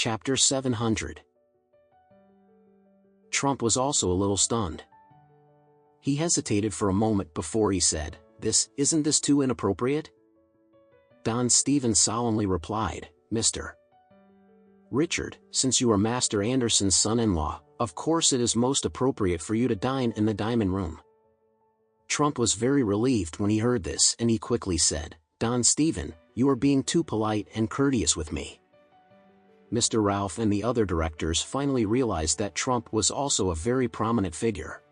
Chapter 700. Trump was also a little stunned. He hesitated for a moment before he said, Isn't this too inappropriate?" Don Stephen solemnly replied, "Mr. Richard, since you are Master Anderson's son-in-law, of course it is most appropriate for you to dine in the diamond room." Trump was very relieved when he heard this, and he quickly said, "Don Stephen, you are being too polite and courteous with me." Mr. Ralph and the other directors finally realized that Trump was also a very prominent figure.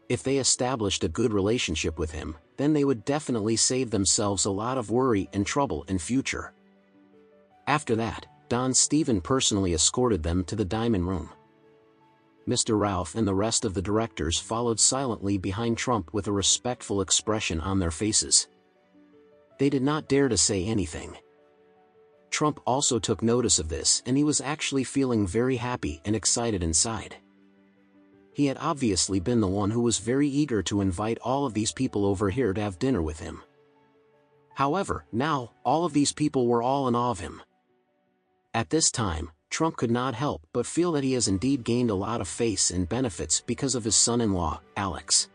If they established a good relationship with him, then they would definitely save themselves a lot of worry and trouble in future. After that, Don Stephen personally escorted them to the diamond room. Mr. Ralph and the rest of the directors followed silently behind Trump with a respectful expression on their faces. They did not dare to say anything. Trump also took notice of this, and he was actually feeling very happy and excited inside. He had obviously been the one who was very eager to invite all of these people over here to have dinner with him. However, now, all of these people were all in awe of him. At this time, Trump could not help but feel that he has indeed gained a lot of face and benefits because of his son-in-law, Alex.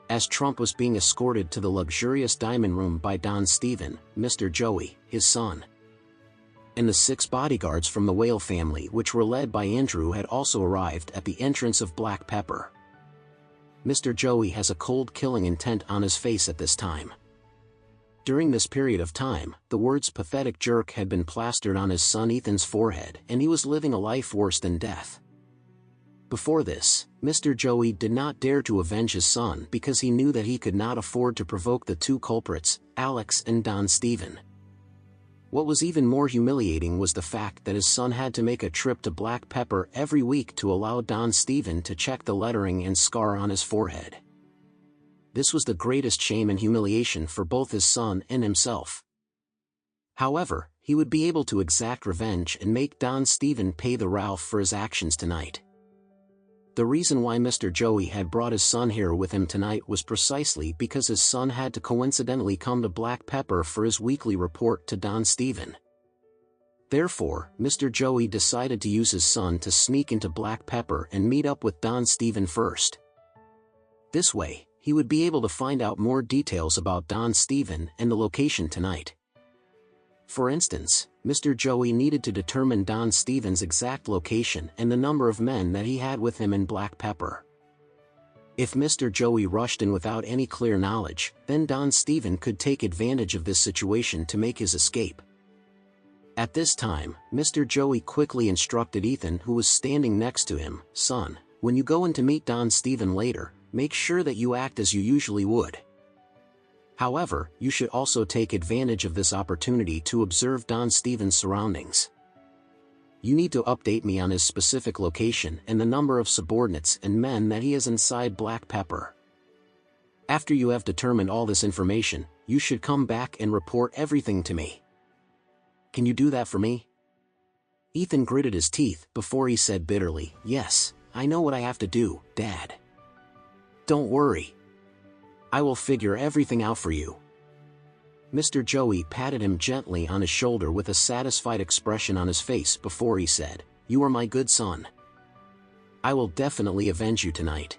As Trump was being escorted to the luxurious diamond room by Don Stephen, Mr. Joey, his son, and the 6 bodyguards from the Whale family, which were led by Andrew, had also arrived at the entrance of Black Pepper. Mr. Joey has a cold killing intent on his face at this time. During this period of time, the words "pathetic jerk" had been plastered on his son Ethan's forehead, and he was living a life worse than death. Before this, Mr. Joey did not dare to avenge his son because he knew that he could not afford to provoke the 2 culprits, Alex and Don Stephen. What was even more humiliating was the fact that his son had to make a trip to Black Pepper every week to allow Don Stephen to check the lettering and scar on his forehead. This was the greatest shame and humiliation for both his son and himself. However, he would be able to exact revenge and make Don Stephen pay the Ralph for his actions tonight. The reason why Mr. Joey had brought his son here with him tonight was precisely because his son had to coincidentally come to Black Pepper for his weekly report to Don Stephen. Therefore, Mr. Joey decided to use his son to sneak into Black Pepper and meet up with Don Stephen first. This way, he would be able to find out more details about Don Stephen and the location tonight. For instance, Mr. Joey needed to determine Don Stephen's exact location and the number of men that he had with him in Black Pepper. If Mr. Joey rushed in without any clear knowledge, then Don Stephen could take advantage of this situation to make his escape. At this time, Mr. Joey quickly instructed Ethan, who was standing next to him, "Son, when you go in to meet Don Stephen later, make sure that you act as you usually would. However, you should also take advantage of this opportunity to observe Don Stephen's surroundings. You need to update me on his specific location and the number of subordinates and men that he has inside Black Pepper. After you have determined all this information, you should come back and report everything to me. Can you do that for me?" Ethan gritted his teeth before he said bitterly, "Yes, I know what I have to do, Dad. Don't worry. I will figure everything out for you." Mr. Joey patted him gently on his shoulder with a satisfied expression on his face before he said, "You are my good son. I will definitely avenge you tonight.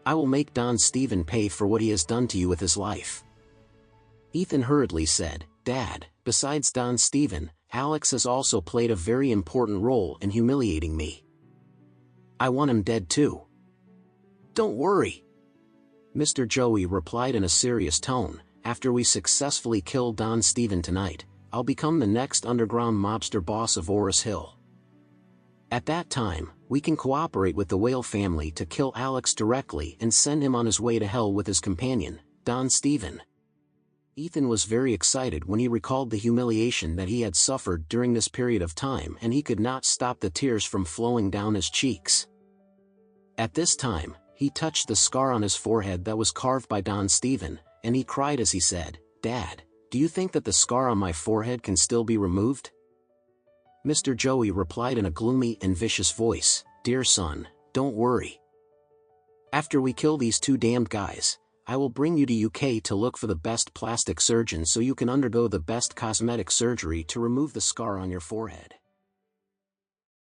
I will make Don Stephen pay for what he has done to you with his life." Ethan hurriedly said, "Dad, besides Don Stephen, Alex has also played a very important role in humiliating me. I want him dead too." "Don't worry," Mr. Joey replied in a serious tone, "after we successfully kill Don Stephen tonight, I'll become the next underground mobster boss of Oris Hill. At that time, we can cooperate with the Whale family to kill Alex directly and send him on his way to hell with his companion, Don Stephen." Ethan was very excited when he recalled the humiliation that he had suffered during this period of time, and he could not stop the tears from flowing down his cheeks. At this time, he touched the scar on his forehead that was carved by Don Stephen, and he cried as he said, "Dad, do you think that the scar on my forehead can still be removed?" Mr. Joey replied in a gloomy and vicious voice, "Dear son, don't worry. After we kill these 2 damned guys, I will bring you to UK to look for the best plastic surgeon so you can undergo the best cosmetic surgery to remove the scar on your forehead."